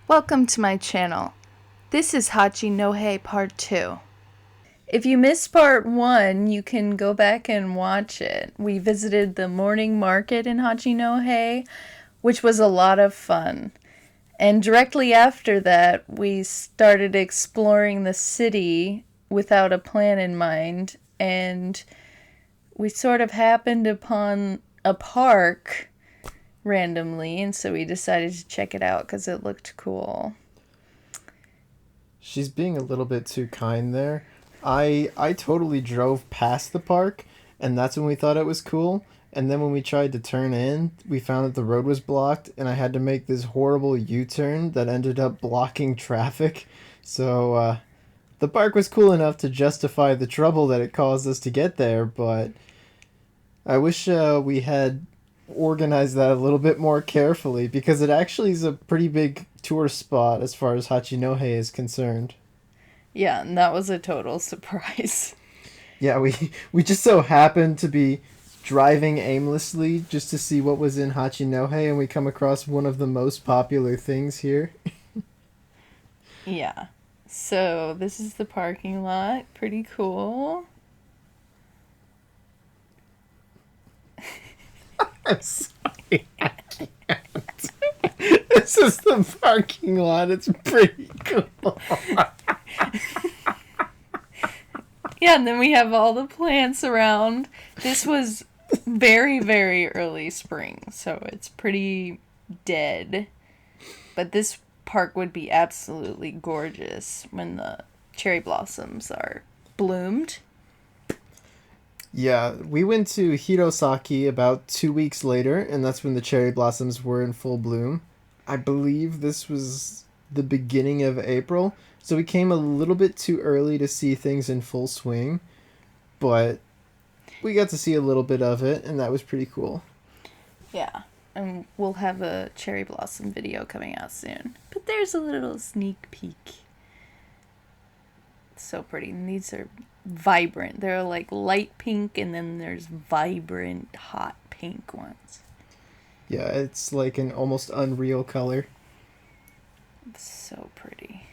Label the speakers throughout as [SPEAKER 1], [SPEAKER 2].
[SPEAKER 1] Welcome to my channel. This is Hachinohe Part 2. If you missed Part 1, you can go back and watch it. We visited the morning market in Hachinohe, which was a lot of fun. And directly after that, we started exploring the city without a plan in mind, and we sort of happened upon a park randomly, and so we decided to check it out because it looked cool.
[SPEAKER 2] She's being a little bit too kind there. I totally drove past the park, and that's when we thought it was cool. And then when we tried to turn in, we found that the road was blocked, and I had to make this horrible U-turn that ended up blocking traffic. So the park was cool enough to justify the trouble that it caused us to get there, but I wish we had organized that a little bit more carefully because it actually is a pretty big tourist spot as far as Hachinohe is concerned.
[SPEAKER 1] Yeah, and that was a total surprise.
[SPEAKER 2] Yeah, we just so happened to be driving aimlessly just to see what was in Hachinohe, and we come across one of the most popular things here.
[SPEAKER 1] Yeah. So, this is the parking lot. Pretty cool.
[SPEAKER 2] I'm sorry. This is the parking lot. It's pretty cool.
[SPEAKER 1] Yeah, and then we have all the plants around. This was very, very early spring, so it's pretty dead. But this park would be absolutely gorgeous when the cherry blossoms are bloomed.
[SPEAKER 2] Yeah, we went to Hirosaki about 2 weeks later, and that's when the cherry blossoms were in full bloom. I believe this was the beginning of April, so we came a little bit too early to see things in full swing, but we got to see a little bit of it, and that was pretty cool.
[SPEAKER 1] Yeah, and we'll have a cherry blossom video coming out soon. But there's a little sneak peek. It's so pretty. And these are vibrant. They're like light pink, and then there's vibrant, hot pink ones.
[SPEAKER 2] Yeah, it's like an almost unreal color.
[SPEAKER 1] So pretty.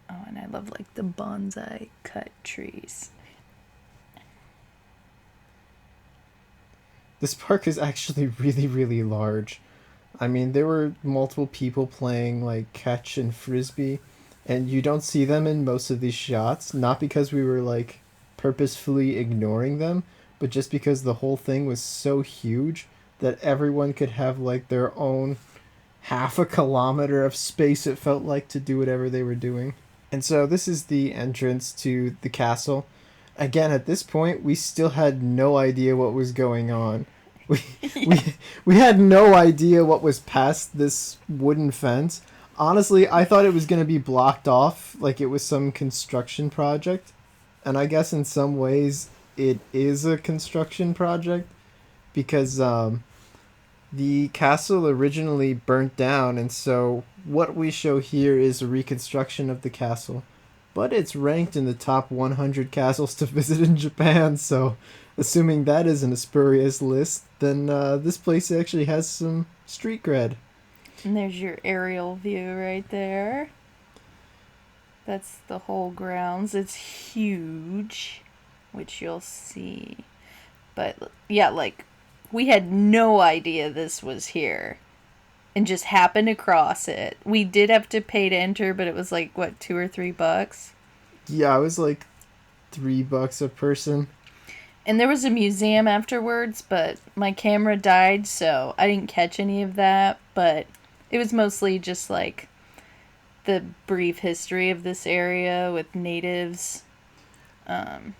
[SPEAKER 1] Oh, and I love like the bonsai cut trees.
[SPEAKER 2] This park is actually really, really large. I mean, there were multiple people playing like catch and frisbee, and you don't see them in most of these shots, not because we were like purposefully ignoring them, but just because the whole thing was so huge that everyone could have like their own half a kilometer of space it felt like to do whatever they were doing. And so this is the entrance to the castle. Again, at this point, we still had no idea what was going on. We
[SPEAKER 1] Yeah.
[SPEAKER 2] we had no idea what was past this wooden fence. Honestly, I thought it was going to be blocked off like it was some construction project. And I guess in some ways it is a construction project because the castle originally burnt down, and so what we show here is a reconstruction of the castle. But it's ranked in the top 100 castles to visit in Japan, so assuming that isn't a spurious list, then this place actually has some street cred.
[SPEAKER 1] And there's your aerial view right there. That's the whole grounds. It's huge, which you'll see. But yeah, like we had no idea this was here and just happened across it. We did have to pay to enter, but it was like what, $2 or $3?
[SPEAKER 2] Yeah, it was like $3 a person.
[SPEAKER 1] And there was a museum afterwards, but my camera died, so I didn't catch any of that. But it was mostly just like the brief history of this area with natives. Um,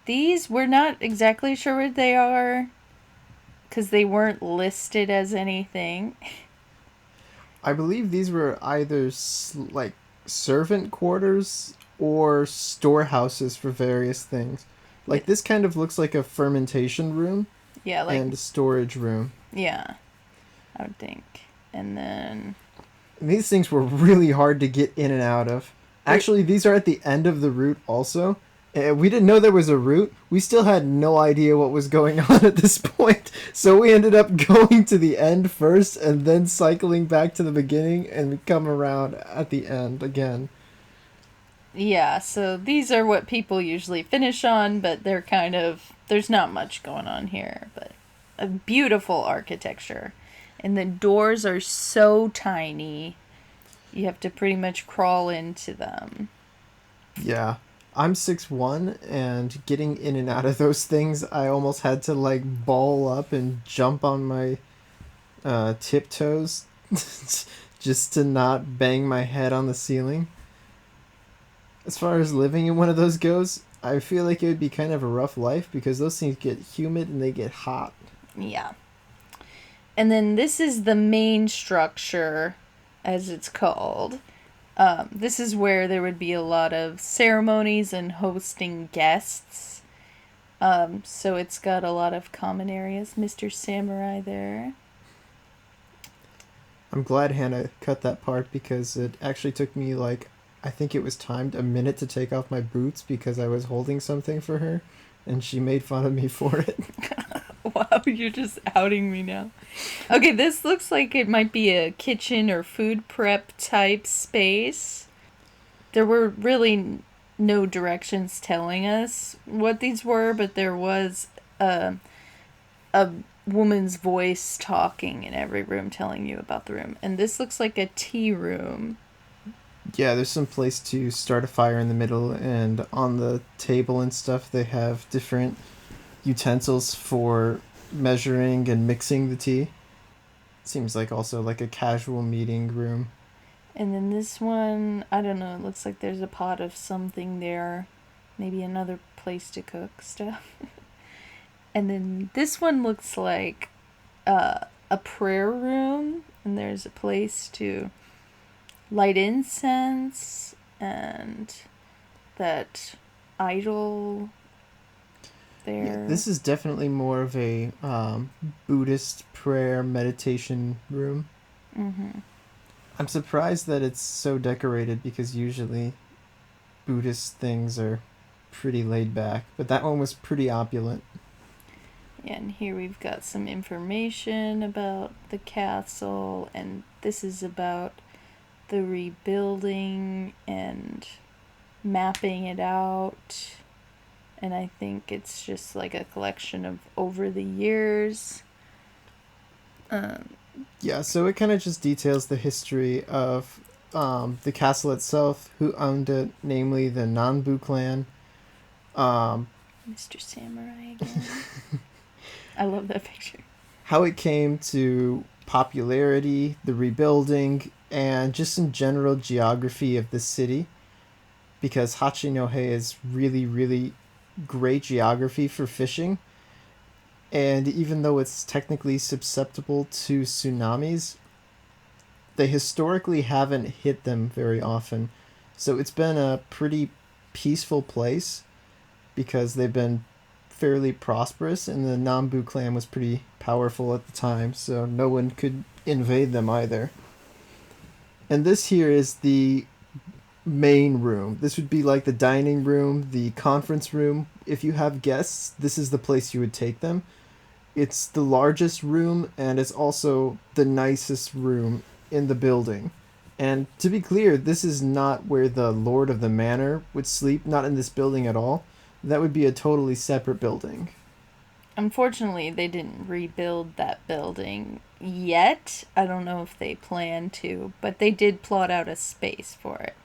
[SPEAKER 1] these, we're not exactly sure what they are because they weren't listed as anything.
[SPEAKER 2] I believe these were either like servant quarters or storehouses for various things. Like this kind of looks like a fermentation room
[SPEAKER 1] Yeah, like,
[SPEAKER 2] and a storage room.
[SPEAKER 1] yeah, I would think. And then,
[SPEAKER 2] And these things were really hard to get in and out of. Actually, these are at the end of the route also. We didn't know there was a route. We still had no idea what was going on at this point. So we ended up going to the end first and then cycling back to the beginning and we come around at the end again.
[SPEAKER 1] Yeah, so these are what people usually finish on, but they're kind of, there's not much going on here, but a beautiful architecture. And the doors are so tiny, you have to pretty much crawl into them.
[SPEAKER 2] Yeah. I'm 6'1", and getting in and out of those things, I almost had to like ball up and jump on my tiptoes just to not bang my head on the ceiling. As far as living in one of those goes, I feel like it would be kind of a rough life because those things get humid and they get hot.
[SPEAKER 1] Yeah. And then this is the main structure, as it's called. This is where there would be a lot of ceremonies and hosting guests. So it's got a lot of common areas. Mr. Samurai there.
[SPEAKER 2] I'm glad Hannah cut that part because it actually took me like I think it was timed a minute to take off my boots because I was holding something for her and she made fun of me for it.
[SPEAKER 1] Wow, you're just outing me now. Okay, this looks like it might be a kitchen or food prep type space. There were really no directions telling us what these were, but there was a woman's voice talking in every room telling you about the room. And this looks like a tea room.
[SPEAKER 2] Yeah, there's some place to start a fire in the middle and on the table and stuff they have different utensils for measuring and mixing the tea. Seems like also like a casual meeting room.
[SPEAKER 1] And then this one, I don't know, it looks like there's a pot of something there. Maybe another place to cook stuff. And then this one looks like a prayer room. And there's a place to light incense and that idol
[SPEAKER 2] Yeah,
[SPEAKER 1] there.
[SPEAKER 2] this is definitely more of a Buddhist prayer meditation room.
[SPEAKER 1] Mm-hmm.
[SPEAKER 2] I'm surprised that it's so decorated because usually Buddhist things are pretty laid back, but that one was pretty opulent.
[SPEAKER 1] And here we've got some information about the castle, and this is about the rebuilding and mapping it out. And I think it's just like a collection of over the years. Um,
[SPEAKER 2] Yeah, so it kind of just details the history of the castle itself, who owned it, namely the Nanbu clan. Um,
[SPEAKER 1] Mr. Samurai again. I love that picture.
[SPEAKER 2] how it came to popularity, the rebuilding, and just some general geography of the city. Because Hachinohe is really, really great geography for fishing. And even though it's technically susceptible to tsunamis, they historically haven't hit them very often. So it's been a pretty peaceful place because they've been fairly prosperous, and the Nanbu clan was pretty powerful at the time, so no one could invade them either. And this here is the main room. This would be like the dining room, the conference room. If you have guests, this is the place you would take them. It's the largest room and it's also the nicest room in the building. And to be clear, this is not where the Lord of the Manor would sleep, not in this building at all. That would be a totally separate building.
[SPEAKER 1] Unfortunately, they didn't rebuild that building yet. I don't know if they plan to, but they did plot out a space for it.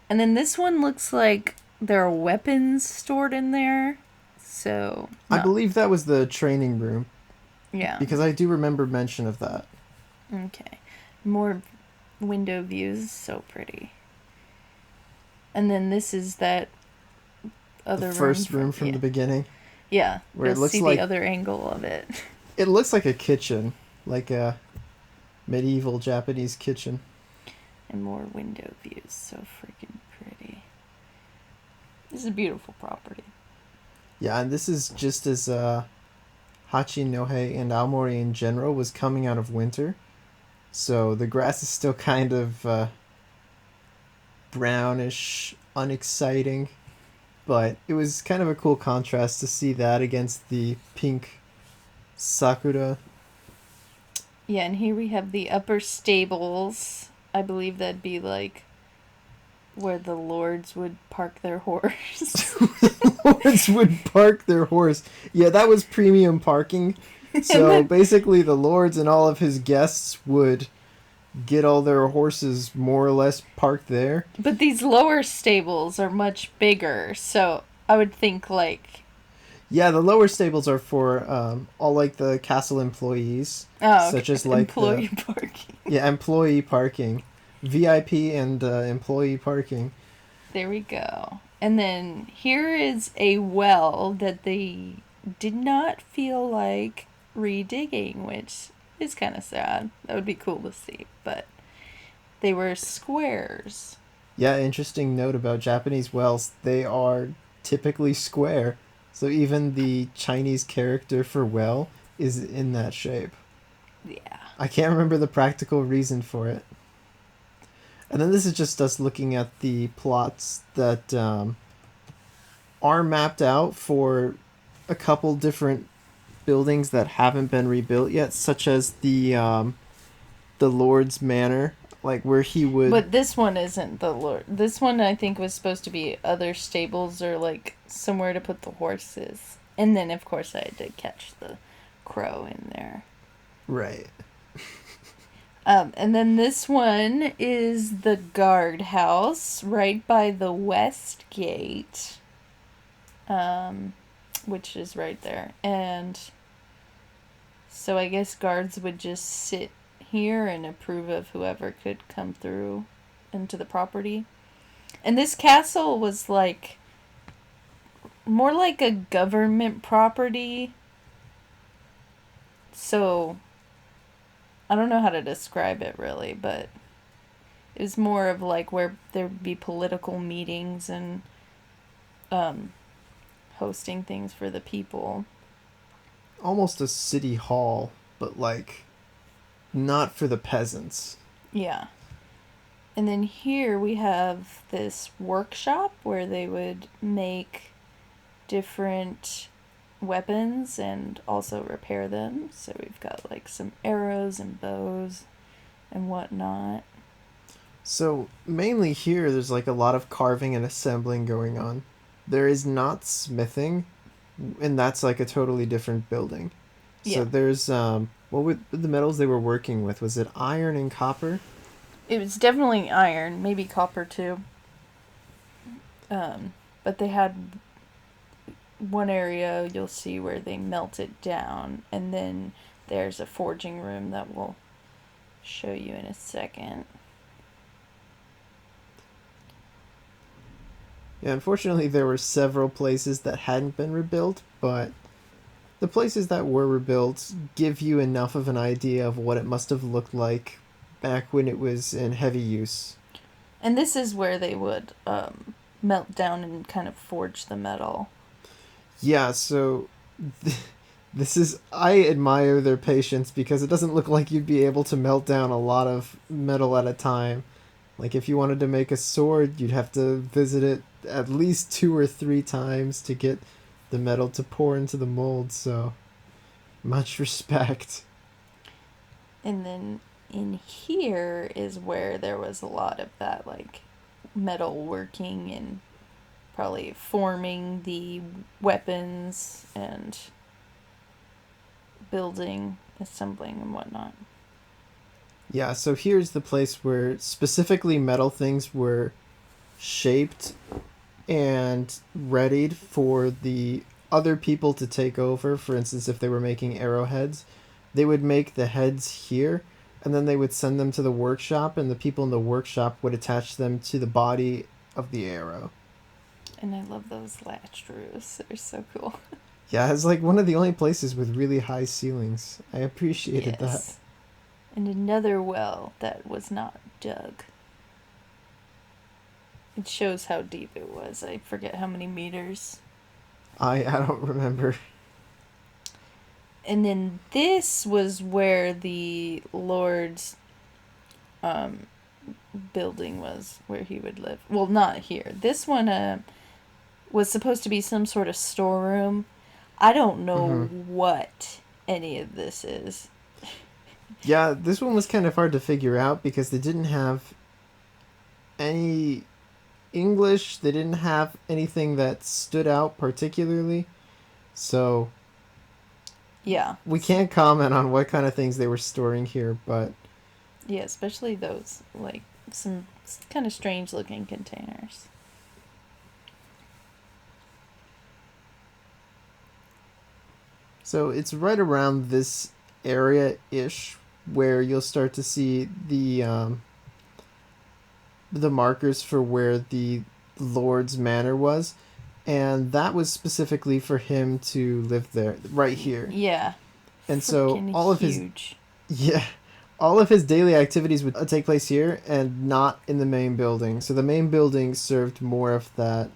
[SPEAKER 1] And then this one looks like there are weapons stored in there. So,
[SPEAKER 2] I
[SPEAKER 1] no.
[SPEAKER 2] believe that was the training room
[SPEAKER 1] Yeah.
[SPEAKER 2] because I do remember mention of that.
[SPEAKER 1] Okay. More window views. So pretty. And then this is that other
[SPEAKER 2] The first room from
[SPEAKER 1] yeah.
[SPEAKER 2] the beginning.
[SPEAKER 1] Yeah.
[SPEAKER 2] Where
[SPEAKER 1] You'll
[SPEAKER 2] it looks
[SPEAKER 1] see
[SPEAKER 2] like
[SPEAKER 1] the other angle of it.
[SPEAKER 2] it looks like a kitchen, like a medieval Japanese kitchen.
[SPEAKER 1] And more window views. So freaking pretty. This is a beautiful property.
[SPEAKER 2] Yeah, and this is just as Hachinohe and Aomori in general was coming out of winter. So the grass is still kind of brownish, unexciting. But it was kind of a cool contrast to see that against the pink sakura.
[SPEAKER 1] Yeah, and here we have the upper stables. I believe that'd be like where the lords would park their horse.
[SPEAKER 2] Lords would park their horse. Yeah, that was premium parking.
[SPEAKER 1] And
[SPEAKER 2] So
[SPEAKER 1] then,
[SPEAKER 2] basically, the lords and all of his guests would get all their horses more or less parked there.
[SPEAKER 1] but these lower stables are much bigger, so I would think like,
[SPEAKER 2] Yeah, the lower stables are for all like the castle employees,
[SPEAKER 1] oh,
[SPEAKER 2] such
[SPEAKER 1] okay,
[SPEAKER 2] as like the
[SPEAKER 1] employee parking.
[SPEAKER 2] yeah employee parking, VIP and employee parking.
[SPEAKER 1] There we go. And then here is a well that they did not feel like redigging, which is kind of sad. That would be cool to see, but they were squares.
[SPEAKER 2] Yeah, interesting note about Japanese wells. They are typically square. So even the Chinese character for well is in that shape.
[SPEAKER 1] Yeah.
[SPEAKER 2] I can't remember the practical reason for it. And then this is just us looking at the plots that are mapped out for a couple different buildings that haven't been rebuilt yet, such as the Lord's Manor, like where he would.
[SPEAKER 1] But this one isn't the Lord. This one I think was supposed to be other stables or like somewhere to put the horses. And then of course I did catch the crow in there.
[SPEAKER 2] Right.
[SPEAKER 1] And then this one is the guardhouse right by the west gate, which is right there. And so I guess guards would just sit here and approve of whoever could come through into the property. And this castle was like more like a government property. So I don't know how to describe it really, but it was more of like where there'd be political meetings and hosting things for the people.
[SPEAKER 2] Almost a city hall, but like not for the peasants.
[SPEAKER 1] Yeah. And then here we have this workshop where they would make different weapons and also repair them. So we've got like some arrows and bows and whatnot.
[SPEAKER 2] So mainly here, there's like a lot of carving and assembling going on. There is not smithing, and that's like a totally different building. So
[SPEAKER 1] Yeah.
[SPEAKER 2] there's what were the metals they were working with? Was it iron and copper?
[SPEAKER 1] It was definitely iron, maybe copper too. But they had one area you'll see where they melt it down, and then there's a forging room that we'll show you in a second.
[SPEAKER 2] Yeah, unfortunately, there were several places that hadn't been rebuilt, but the places that were rebuilt give you enough of an idea of what it must have looked like back when it was in heavy use.
[SPEAKER 1] And this is where they would melt down and kind of forge the metal.
[SPEAKER 2] Yeah, so this is. I admire their patience because it doesn't look like you'd be able to melt down a lot of metal at a time. Like, if you wanted to make a sword, you'd have to visit it at least 2 or 3 times to get the metal to pour into the mold, so much respect.
[SPEAKER 1] And then in here is where there was a lot of that, like, metal working and probably forming the weapons and building, assembling, and whatnot.
[SPEAKER 2] Yeah, so here's the place where specifically metal things were shaped and readied for the other people to take over. For instance, if they were making arrowheads, they would make the heads here and then they would send them to the workshop, and the people in the workshop would attach them to the body of the arrow.
[SPEAKER 1] And I love those latched roofs. They're so cool.
[SPEAKER 2] Yeah, it's like one of the only places with really high ceilings. I appreciated that.
[SPEAKER 1] And another well that was not dug. It shows how deep it was. I forget how many meters.
[SPEAKER 2] I don't remember.
[SPEAKER 1] And then this was where the Lord's building was, where he would live. Well, not here. This one was supposed to be some sort of storeroom. I don't know
[SPEAKER 2] Mm-hmm.
[SPEAKER 1] what any of this is.
[SPEAKER 2] Yeah, this one was kind of hard to figure out because they didn't have any English. They didn't have anything that stood out particularly. So
[SPEAKER 1] Yeah.
[SPEAKER 2] we can't comment on what kind of things they were storing here, but
[SPEAKER 1] Yeah, especially those, like, some kind of strange looking containers.
[SPEAKER 2] so it's right around this area ish where you'll start to see the markers for where the Lord's manor was, and that was specifically for him to live there, right here.
[SPEAKER 1] Yeah.
[SPEAKER 2] And so
[SPEAKER 1] Freaking
[SPEAKER 2] all of his
[SPEAKER 1] huge.
[SPEAKER 2] yeah, all of his daily activities would take place here and not in the main building. So the main building served more of that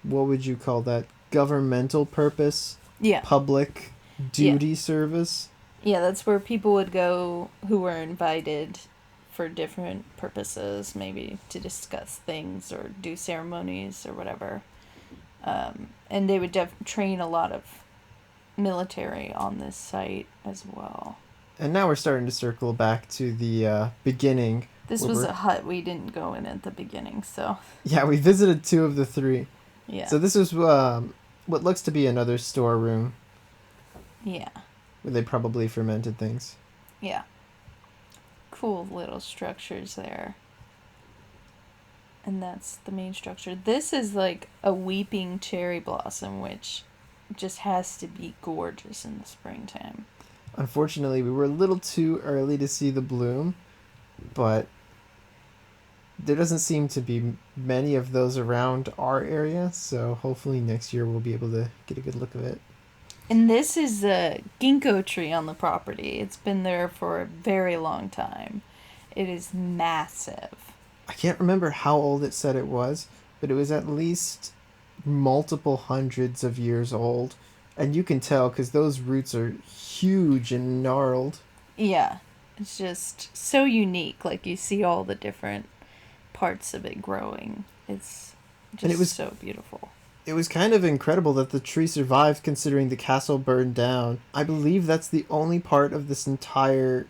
[SPEAKER 2] what would you call that? Governmental purpose,
[SPEAKER 1] Yeah.
[SPEAKER 2] public
[SPEAKER 1] Yeah.
[SPEAKER 2] duty service.
[SPEAKER 1] Yeah, that's where people would go who were invited for different purposes, maybe to discuss things or do ceremonies or whatever. And they would train a lot of military on this site as well.
[SPEAKER 2] And now we're starting to circle back to the beginning.
[SPEAKER 1] This
[SPEAKER 2] where
[SPEAKER 1] was
[SPEAKER 2] we're-
[SPEAKER 1] a hut. We didn't go in at the beginning, so
[SPEAKER 2] Yeah, we visited two of the three.
[SPEAKER 1] yeah.
[SPEAKER 2] So this was what looks to be another storeroom
[SPEAKER 1] Yeah.
[SPEAKER 2] where they probably fermented things.
[SPEAKER 1] Yeah. Cool little structures there. And that's the main structure. This is like a weeping cherry blossom, which just has to be gorgeous in the springtime.
[SPEAKER 2] Unfortunately, we were a little too early to see the bloom, but there doesn't seem to be many of those around our area, so hopefully next year we'll be able to get a good look of it.
[SPEAKER 1] And this is a ginkgo tree on the property. It's been there for a very long time. It is massive.
[SPEAKER 2] I can't remember how old it said it was, but it was at least multiple hundreds of years old. And you can tell because those roots are huge and gnarled.
[SPEAKER 1] Yeah. It's just so unique. Like you see all the different parts of it growing. It's just
[SPEAKER 2] And it was
[SPEAKER 1] so beautiful.
[SPEAKER 2] It was kind of incredible that the tree survived considering the castle burned down. I believe that's the only part of this entire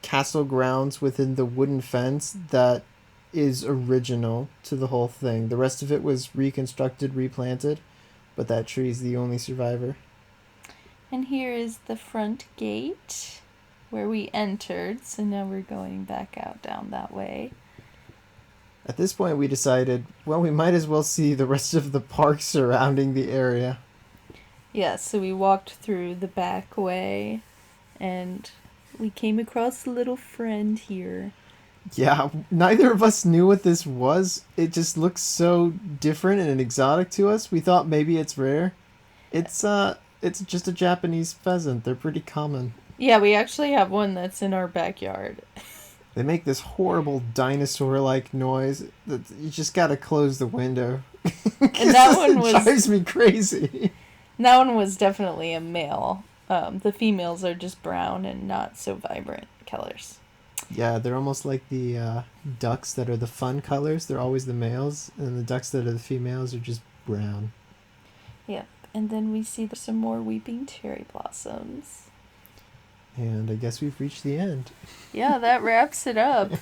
[SPEAKER 2] castle grounds within the wooden fence that is original to the whole thing. The rest of it was reconstructed, replanted, but that tree is the only survivor.
[SPEAKER 1] And here is the front gate where we entered. So now we're going back out down that way.
[SPEAKER 2] At this point, we decided, well, we might as well see the rest of the park surrounding the area.
[SPEAKER 1] Yeah, so we walked through the back way and we came across a little friend here.
[SPEAKER 2] Yeah, neither of us knew what this was. It just looks so different and exotic to us. We thought maybe it's rare. It's just a Japanese pheasant. They're pretty common.
[SPEAKER 1] Yeah, we actually have one that's in our backyard.
[SPEAKER 2] They make this horrible dinosaur-like noise that you just gotta close the window.
[SPEAKER 1] And that one
[SPEAKER 2] It drives me crazy.
[SPEAKER 1] That one was definitely a male. The females are just brown and not so vibrant colors.
[SPEAKER 2] Yeah, they're almost like the ducks that are the fun colors. They're always the males, and the ducks that are the females are just brown.
[SPEAKER 1] Yep. And then we see some more weeping cherry blossoms.
[SPEAKER 2] And I guess we've reached the end.
[SPEAKER 1] Yeah, that wraps it up.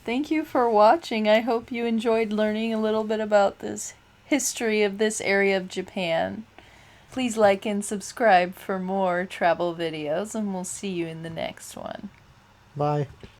[SPEAKER 1] Thank you for watching. I hope you enjoyed learning a little bit about this history of this area of Japan. Please like and subscribe for more travel videos, and we'll see you in the next one.
[SPEAKER 2] Bye.